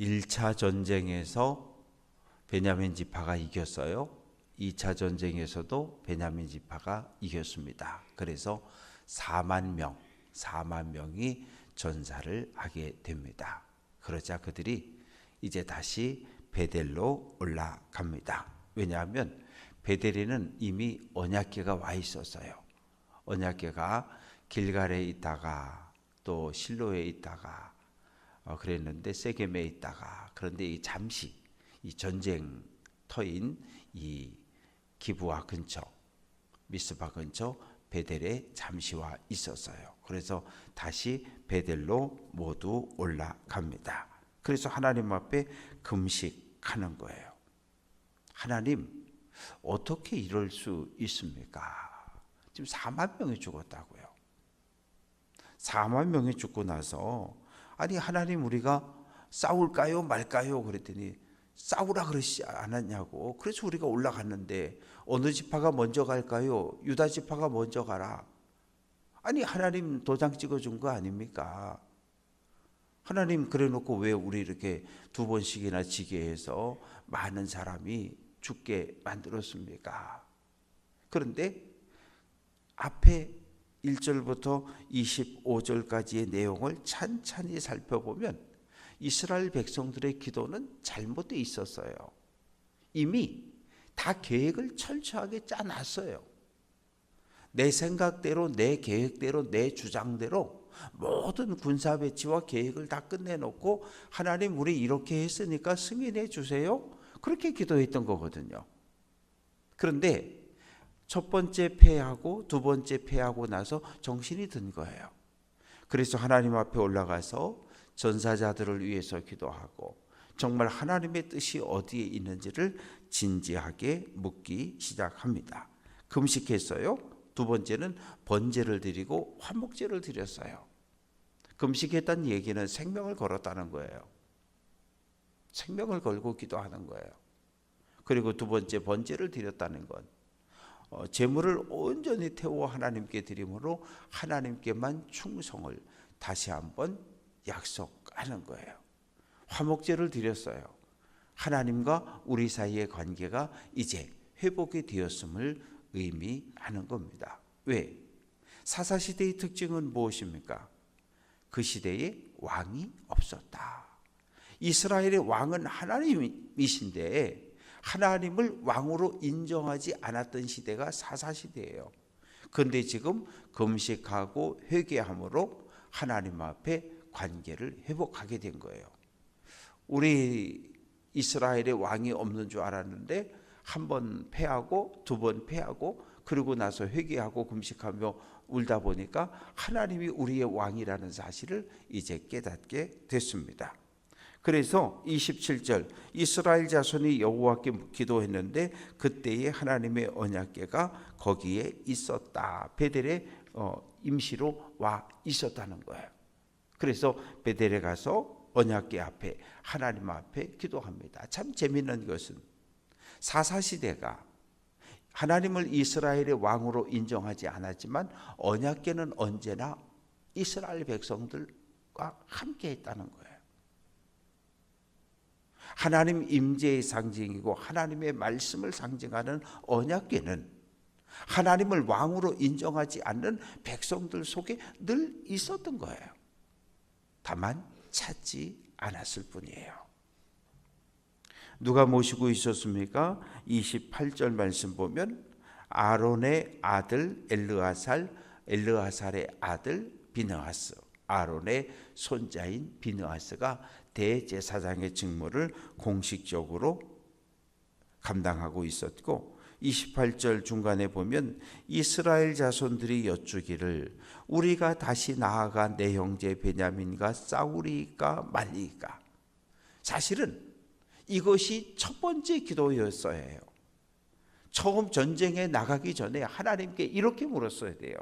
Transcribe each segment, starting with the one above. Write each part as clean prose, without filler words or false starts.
1차 전쟁에서 베냐민 지파가 이겼어요. 2차 전쟁에서도 베냐민 지파가 이겼습니다. 그래서 4만 명이 전사를 하게 됩니다. 그러자 그들이 이제 다시 베델로 올라갑니다. 왜냐하면 베델에는 이미 언약궤가 와 있었어요. 언약궤가 길갈에 있다가 또 실로에 있다가 그랬는데 세겜에 있다가, 그런데 잠시 이 전쟁터인 이 기브아 근처, 미스바 근처 베델에 잠시 와 있었어요. 그래서 다시 베델로 모두 올라갑니다. 그래서 하나님 앞에 금식하는 거예요. 하나님, 어떻게 이럴 수 있습니까? 지금 4만 명이 죽었다고요. 4만 명이 죽고 나서 아니 하나님, 우리가 싸울까요 말까요? 그랬더니 싸우라 그러시지 않았냐고. 그래서 우리가 올라갔는데 어느 지파가 먼저 갈까요? 유다 지파가 먼저 가라. 아니 하나님 도장 찍어준 거 아닙니까? 하나님 그래놓고 왜 우리 이렇게 2번씩이나 지게 해서 많은 사람이 죽게 만들었습니까? 그런데 앞에 1절부터 25절까지의 내용을 찬찬히 살펴보면 이스라엘 백성들의 기도는 잘못되어 있었어요. 이미 다 계획을 철저하게 짜놨어요. 내 생각대로, 내 계획대로, 내 주장대로 모든 군사 배치와 계획을 다 끝내놓고 하나님, 우리 이렇게 했으니까 승인해 주세요. 그렇게 기도했던 거거든요. 그런데 첫 번째 패하고 두 번째 패하고 나서 정신이 든 거예요. 그래서 하나님 앞에 올라가서 전사자들을 위해서 기도하고 정말 하나님의 뜻이 어디에 있는지를 진지하게 묻기 시작합니다. 금식했어요. 두 번째는 번제를 드리고 화목제를 드렸어요. 금식했다는 얘기는 생명을 걸었다는 거예요. 생명을 걸고 기도하는 거예요. 그리고 두 번째 번제를 드렸다는 건 재물을 온전히 태워 하나님께 드림으로 하나님께만 충성을 다시 한번 약속하는 거예요. 화목제를 드렸어요. 하나님과 우리 사이의 관계가 이제 회복이 되었음을 의미하는 겁니다. 왜? 사사시대의 특징은 무엇입니까? 그 시대에 왕이 없었다. 이스라엘의 왕은 하나님이신데 하나님을 왕으로 인정하지 않았던 시대가 사사시대예요. 그런데 지금 금식하고 회개함으로 하나님 앞에 관계를 회복하게 된 거예요. 우리 이스라엘의 왕이 없는 줄 알았는데 한 번 패하고 두 번 패하고 그러고 나서 회개하고 금식하며 울다 보니까 하나님이 우리의 왕이라는 사실을 이제 깨닫게 됐습니다. 그래서 27절 이스라엘 자손이 여호와께 기도했는데 그때에 하나님의 언약궤가 거기에 있었다. 베델에 임시로 와 있었다는 거예요. 그래서 베델에 가서 언약궤 앞에 하나님 앞에 기도합니다. 참 재미있는 것은 사사시대가 하나님을 이스라엘의 왕으로 인정하지 않았지만 언약궤는 언제나 이스라엘 백성들과 함께 했다는 거예요. 하나님 임재의 상징이고 하나님의 말씀을 상징하는 언약궤는 하나님을 왕으로 인정하지 않는 백성들 속에 늘 있었던 거예요. 다만 찾지 않았을 뿐이에요. 누가 모시고 있었습니까? 28절 말씀 보면 아론의 아들 엘르아살의 아들 비느하스, 아론의 손자인 비느하스가 대제사장의 직무를 공식적으로 감당하고 있었고 28절 중간에 보면 이스라엘 자손들이 여쭈기를 우리가 다시 나아가 내 형제 베냐민과 싸우리까 말리까. 사실은 이것이 첫 번째 기도였어야 해요. 처음 전쟁에 나가기 전에 하나님께 이렇게 물었어야 돼요.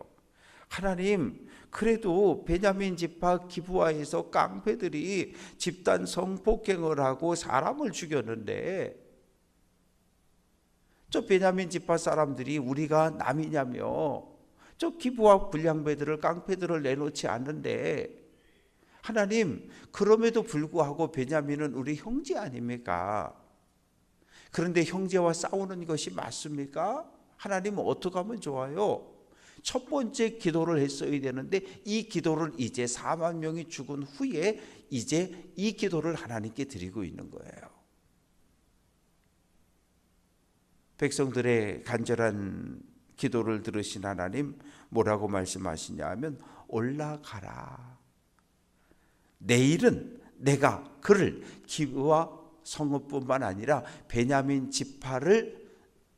하나님, 그래도 베냐민 지파 기브아에서 깡패들이 집단 성폭행을 하고 사람을 죽였는데 저 베냐민 지파 사람들이 우리가 남이냐며 저 기브아 불량배들을 깡패들을 내놓지 않는데 하나님, 그럼에도 불구하고 베냐민은 우리 형제 아닙니까? 그런데 형제와 싸우는 것이 맞습니까? 하나님은 어떻게 하면 좋아요? 첫 번째 기도를 했어야 되는데 이 기도를 이제 4만 명이 죽은 후에 이제 이 기도를 하나님께 드리고 있는 거예요. 백성들의 간절한 기도를 들으신 하나님 뭐라고 말씀하시냐 하면 올라가라. 내일은 내가 그를 기브와 성읍뿐만 아니라 베냐민 지파를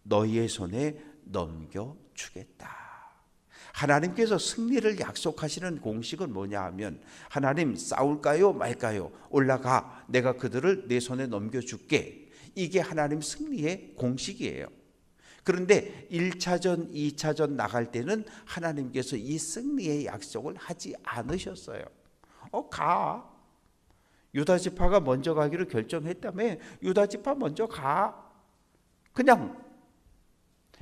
너희의 손에 넘겨주겠다. 하나님께서 승리를 약속하시는 공식은 뭐냐 하면 하나님 싸울까요 말까요? 올라가, 내가 그들을 내 손에 넘겨줄게. 이게 하나님 승리의 공식이에요. 그런데 1차전, 2차전 나갈 때는 하나님께서 이 승리의 약속을 하지 않으셨어요. 가. 유다 지파가 먼저 가기로 결정했다며 유다 지파 먼저 가. 그냥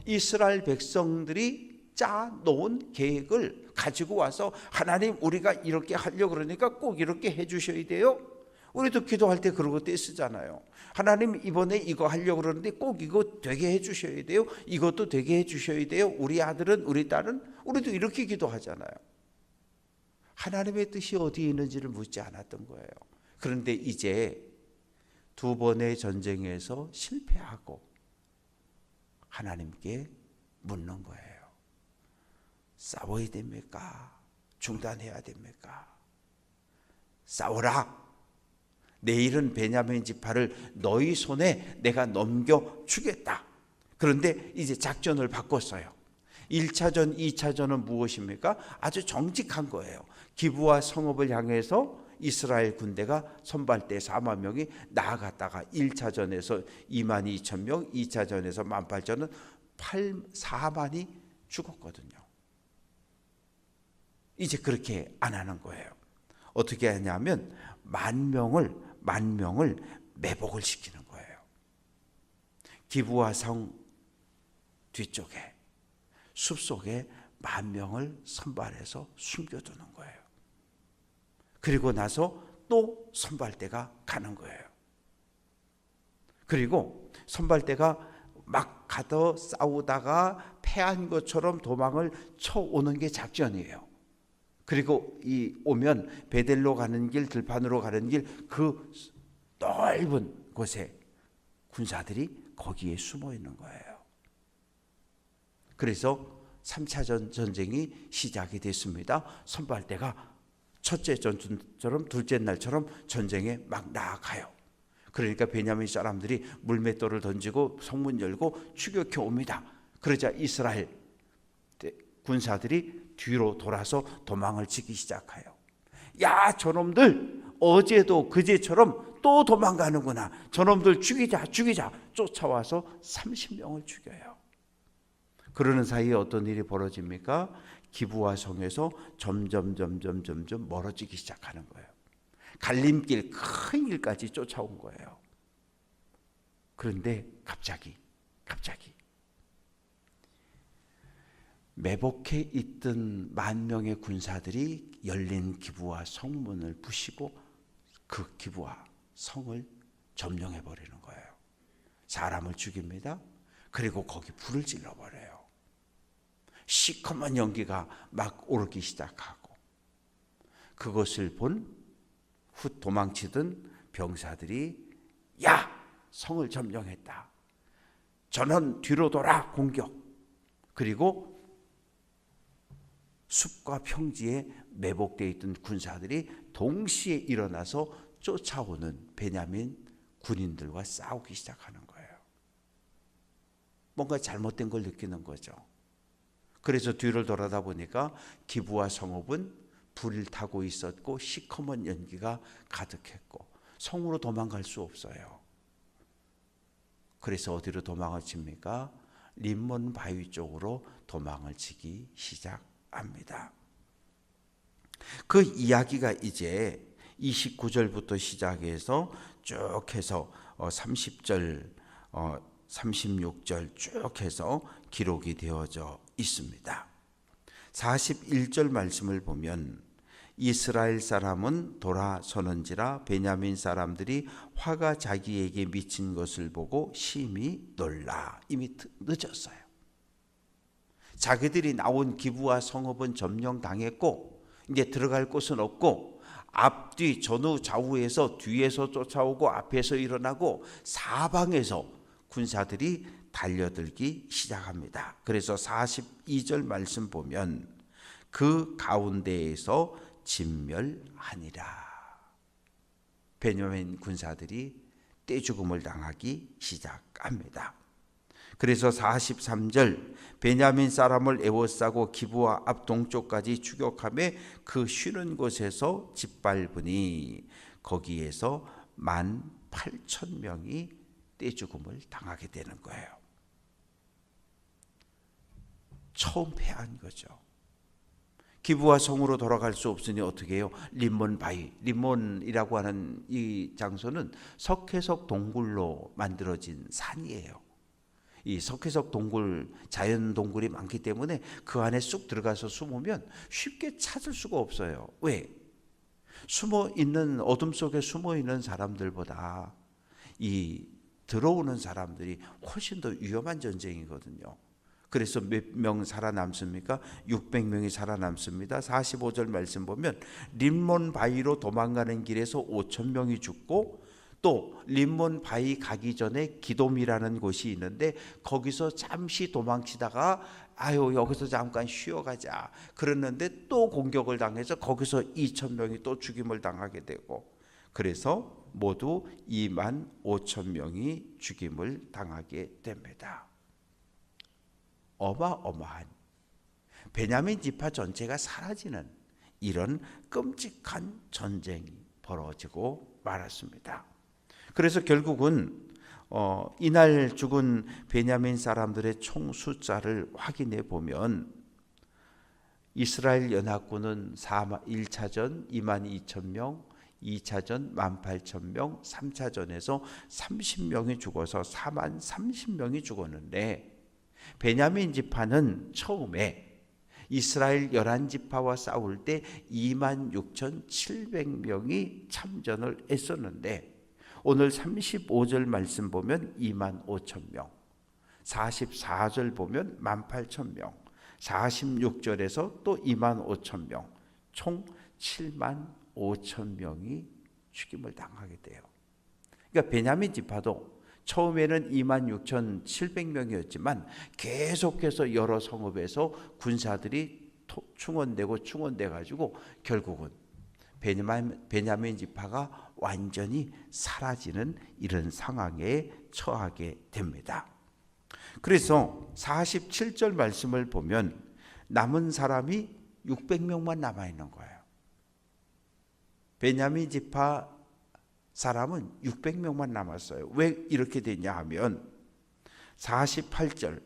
이스라엘 백성들이 짜놓은 계획을 가지고 와서 하나님 우리가 이렇게 하려고 그러니까 꼭 이렇게 해주셔야 돼요. 우리도 기도할 때 그러고 때 쓰잖아요. 하나님 이번에 이거 하려고 그러는데 꼭 이거 되게 해주셔야 돼요. 이것도 되게 해주셔야 돼요. 우리 아들은 우리 딸은 우리도 이렇게 기도하잖아요. 하나님의 뜻이 어디에 있는지를 묻지 않았던 거예요. 그런데 이제 두 번의 전쟁에서 실패하고 하나님께 묻는 거예요. 싸워야 됩니까? 중단해야 됩니까? 싸워라. 내일은 베냐민 지파를 너희 손에 내가 넘겨주겠다. 그런데 이제 작전을 바꿨어요. 1차전, 2차전은 무엇입니까? 아주 정직한 거예요. 기브와 성읍을 향해서 이스라엘 군대가 선발대 4만 명이 나아갔다가 1차전에서 2만 2천 명, 2차전에서 18,000은 4만이 죽었거든요. 이제 그렇게 안 하는 거예요. 어떻게 하냐면 만 명을 매복을 시키는 거예요. 기브와 성 뒤쪽에 숲속에 10,000명을 선발해서 숨겨두는 거예요. 그리고 나서 또 선발대가 가는 거예요. 그리고 선발대가 막 가서 싸우다가 패한 것처럼 도망을 쳐오는 게 작전이에요. 그리고 오면 베델로 가는 길, 들판으로 가는 길, 그 넓은 곳에 군사들이 거기에 숨어 있는 거예요. 그래서 3차 전쟁이 시작이 됐습니다. 선발대가 첫째 전투처럼 둘째 날처럼 전쟁에 막 나아가요. 그러니까 베냐민 사람들이 물맷돌을 던지고 성문 열고 추격해 옵니다. 그러자 이스라엘 군사들이 뒤로 돌아서 도망을 치기 시작해요. 야, 저놈들 어제도 그제처럼 또 도망가는구나. 저놈들 죽이자 쫓아와서 30명을 죽여요. 그러는 사이에 어떤 일이 벌어집니까? 기브와 성에서 점점 멀어지기 시작하는 거예요. 갈림길, 큰 길까지 쫓아온 거예요. 그런데 갑자기 매복해 있던 10,000명의 군사들이 열린 기브와 성문을 부시고 그 기브와 성을 점령해 버리는 거예요. 사람을 죽입니다. 그리고 거기 불을 질러 버려요. 시커먼 연기가 막 오르기 시작하고 그것을 본 후 도망치던 병사들이 야, 성을 점령했다. 전원 뒤로 돌아 공격. 그리고 숲과 평지에 매복되어 있던 군사들이 동시에 일어나서 쫓아오는 베냐민 군인들과 싸우기 시작하는 거예요. 뭔가 잘못된 걸 느끼는 거죠. 그래서 뒤를 돌아다 보니까 기브와 성읍은 불을 타고 있었고 시커먼 연기가 가득했고 성으로 도망갈 수 없어요. 그래서 어디로 도망을 칩니까? 림몬 바위 쪽으로 도망을 치기 시작합니다. 그 이야기가 이제 29절부터 시작해서 쭉 해서 30절, 36절 쭉 해서 기록이 되어져 있습니다. 41절 말씀을 보면 이스라엘 사람은 돌아서는지라 베냐민 사람들이 화가 자기에게 미친 것을 보고 심히 놀라. 이미 늦었어요. 자기들이 나온 기브와 성읍은 점령당했고 이제 들어갈 곳은 없고 앞뒤 전후 좌우에서 뒤에서 쫓아오고 앞에서 일어나고 사방에서 군사들이 달려들기 시작합니다. 그래서 42절 말씀 보면 그 가운데에서 진멸하니라. 베냐민 군사들이 떼죽음을 당하기 시작합니다. 그래서 43절 베냐민 사람을 에워싸고 기브와 앞 동쪽까지 추격하며 그 쉬는 곳에서 짓밟으니 거기에서 18,000명이 떼죽음을 당하게 되는 거예요. 처음 패한 거죠. 기브와 성으로 돌아갈 수 없으니 어떻게 해요? 림몬 바위, 림몬이라고 하는 이 장소는 석회석 동굴로 만들어진 산이에요. 이 석회석 동굴, 자연 동굴이 많기 때문에 그 안에 쑥 들어가서 숨으면 쉽게 찾을 수가 없어요. 왜? 숨어 있는 어둠 속에 숨어 있는 사람들보다 이 들어오는 사람들이 훨씬 더 위험한 전쟁이거든요. 그래서 몇 명 살아남습니까? 600명이 살아남습니다. 45절 말씀 보면 림몬 바위로 도망가는 길에서 5,000명이 죽고 또 림몬 바위 가기 전에 기돔이라는 곳이 있는데 거기서 잠시 도망치다가 여기서 잠깐 쉬어가자 그랬는데 또 공격을 당해서 거기서 2,000명이 또 죽임을 당하게 되고 그래서 모두 25,000명이 죽임을 당하게 됩니다. 어마어마한 베냐민 지파 전체가 사라지는 이런 끔찍한 전쟁이 벌어지고 말았습니다. 그래서 결국은 이날 죽은 베냐민 사람들의 총 숫자를 확인해 보면 이스라엘 연합군은 1차전 22,000명, 2차전 18,000명, 3차전에서 30명이 죽어서 40,000명이 죽었는데 베냐민 지파는 처음에 이스라엘 11지파와 싸울 때 26,700명이 참전을 했었는데 오늘 35절 말씀 보면 25,000명, 44절 보면 18,000명, 46절에서 또 25,000명, 총 75,000명이 죽임을 당하게 돼요. 그러니까 베냐민 지파도 처음에는 26,700명이었지만 계속해서 여러 성읍에서 군사들이 충원돼 가지고 결국은 베냐민 지파가 완전히 사라지는 이런 상황에 처하게 됩니다. 그래서 47절 말씀을 보면 남은 사람이 600명만 남아 있는 거예요. 베냐민 지파 사람은 600명만 남았어요. 왜 이렇게 됐냐 하면 48절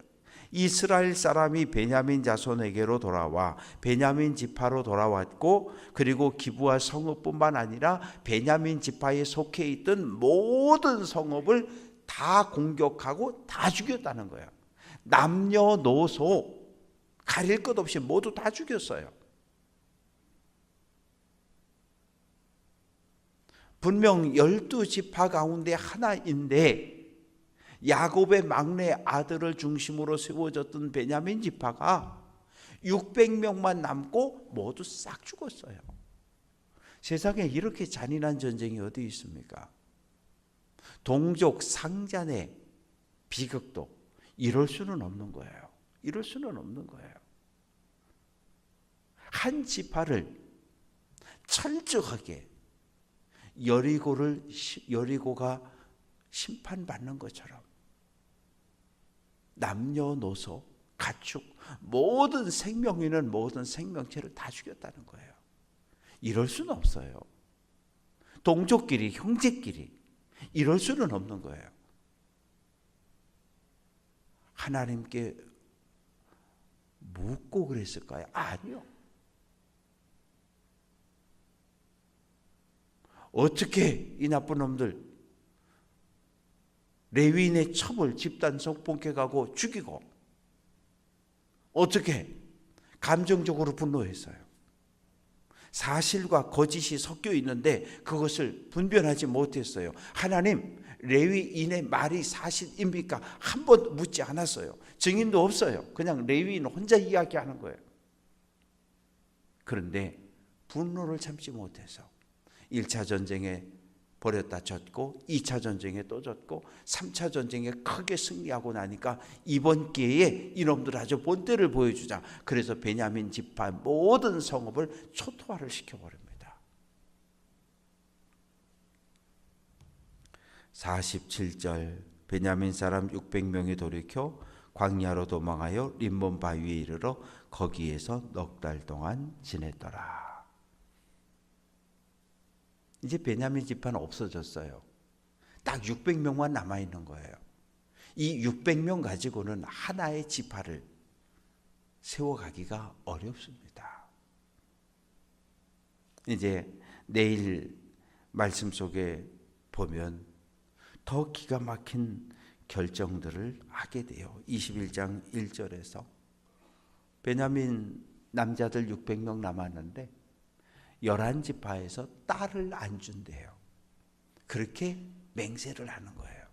이스라엘 사람이 베냐민 자손에게로 돌아와 베냐민 지파로 돌아왔고 그리고 기브와 성읍뿐만 아니라 베냐민 지파에 속해 있던 모든 성읍을 다 공격하고 다 죽였다는 거예요. 남녀노소 가릴 것 없이 모두 다 죽였어요. 분명 12지파 가운데 하나인데 야곱의 막내 아들을 중심으로 세워졌던 베냐민 지파가 600명만 남고 모두 싹 죽었어요. 세상에 이렇게 잔인한 전쟁이 어디 있습니까? 동족 상잔의 비극도 이럴 수는 없는 거예요. 이럴 수는 없는 거예요. 한 지파를 철저하게 여리고가 심판받는 것처럼 남녀노소 가축 모든 생명이는 모든 생명체를 다 죽였다는 거예요. 이럴 수는 없어요. 동족끼리 형제끼리 이럴 수는 없는 거예요. 하나님께 묻고 그랬을까요? 아니요. 어떻게 이 나쁜 놈들 레위인의 첩을 집단 성폭행하고 죽이고 어떻게 감정적으로 분노했어요. 사실과 거짓이 섞여 있는데 그것을 분별하지 못했어요. 하나님, 레위인의 말이 사실입니까? 한 번 묻지 않았어요. 증인도 없어요. 그냥 레위인 혼자 이야기하는 거예요. 그런데 분노를 참지 못해서 1차 전쟁에 버렸다 졌고 2차 전쟁에 또 졌고 3차 전쟁에 크게 승리하고 나니까 이번 기회에 이놈들 아주 본때를 보여주자. 그래서 베냐민 지파 모든 성읍을 초토화를 시켜버립니다. 47절 베냐민 사람 600명이 돌이켜 광야로 도망하여 림몬 바위에 이르러 거기에서 넉 달 동안 지냈더라. 이제 베냐민 지파는 없어졌어요. 딱 600명만 남아있는 거예요. 이 600명 가지고는 하나의 지파를 세워가기가 어렵습니다. 이제 내일 말씀 속에 보면 더 기가 막힌 결정들을 하게 돼요. 21장 1절에서 베냐민 남자들 600명 남았는데 11지파에서 딸을 안 준대요. 그렇게 맹세를 하는 거예요.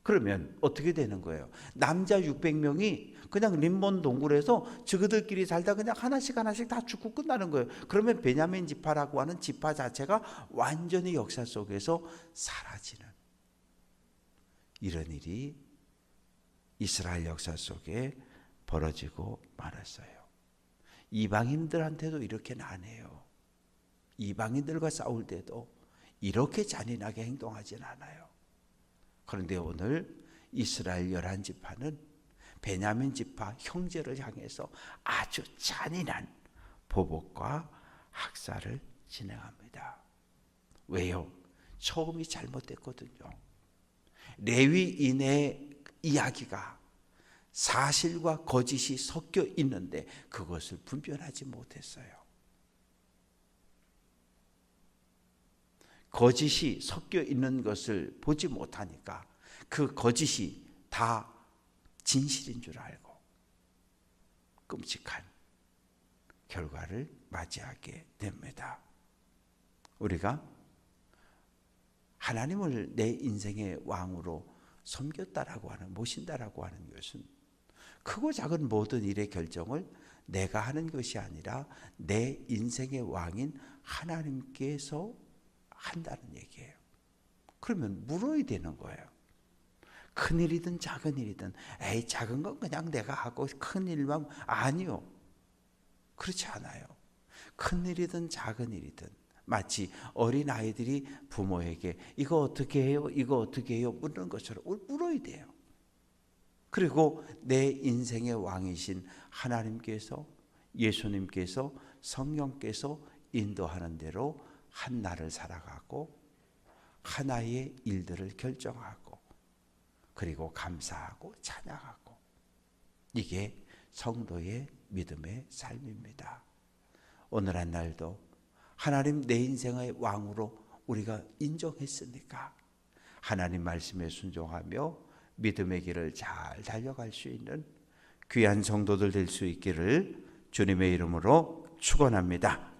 그러면 어떻게 되는 거예요? 남자 600명이 그냥 림몬 동굴에서 저그들끼리 살다 그냥 하나씩 다 죽고 끝나는 거예요. 그러면 베냐민 지파라고 하는 지파 자체가 완전히 역사 속에서 사라지는 이런 일이 이스라엘 역사 속에 벌어지고 말았어요. 이방인들한테도 이렇게는 안 해요. 이방인들과 싸울 때도 이렇게 잔인하게 행동하진 않아요. 그런데 오늘 이스라엘 11지파는 베냐민 지파 형제를 향해서 아주 잔인한 보복과 학살을 진행합니다. 왜요? 처음이 잘못됐거든요. 레위인의 이야기가 사실과 거짓이 섞여 있는데 그것을 분별하지 못했어요. 거짓이 섞여 있는 것을 보지 못하니까 그 거짓이 다 진실인 줄 알고 끔찍한 결과를 맞이하게 됩니다. 우리가 하나님을 내 인생의 왕으로 섬겼다라고 하는, 모신다라고 하는 것은 크고 작은 모든 일의 결정을 내가 하는 것이 아니라 내 인생의 왕인 하나님께서 한다는 얘기예요. 그러면 물어야 되는 거예요. 큰 일이든 작은 일이든 에이 작은 건 그냥 내가 하고 큰 일만 아니요. 그렇지 않아요. 큰 일이든 작은 일이든 마치 어린아이들이 부모에게 이거 어떻게 해요? 이거 어떻게 해요? 묻는 것처럼 물어야 돼요. 그리고 내 인생의 왕이신 하나님께서, 예수님께서, 성령께서 인도하는 대로 한 날을 살아가고 하나의 일들을 결정하고 그리고 감사하고 찬양하고, 이게 성도의 믿음의 삶입니다. 오늘 한 날도 하나님 내 인생의 왕으로 우리가 인정했으니까 하나님 말씀에 순종하며 믿음의 길을 잘 달려갈 수 있는 귀한 성도들 될 수 있기를 주님의 이름으로 축원합니다.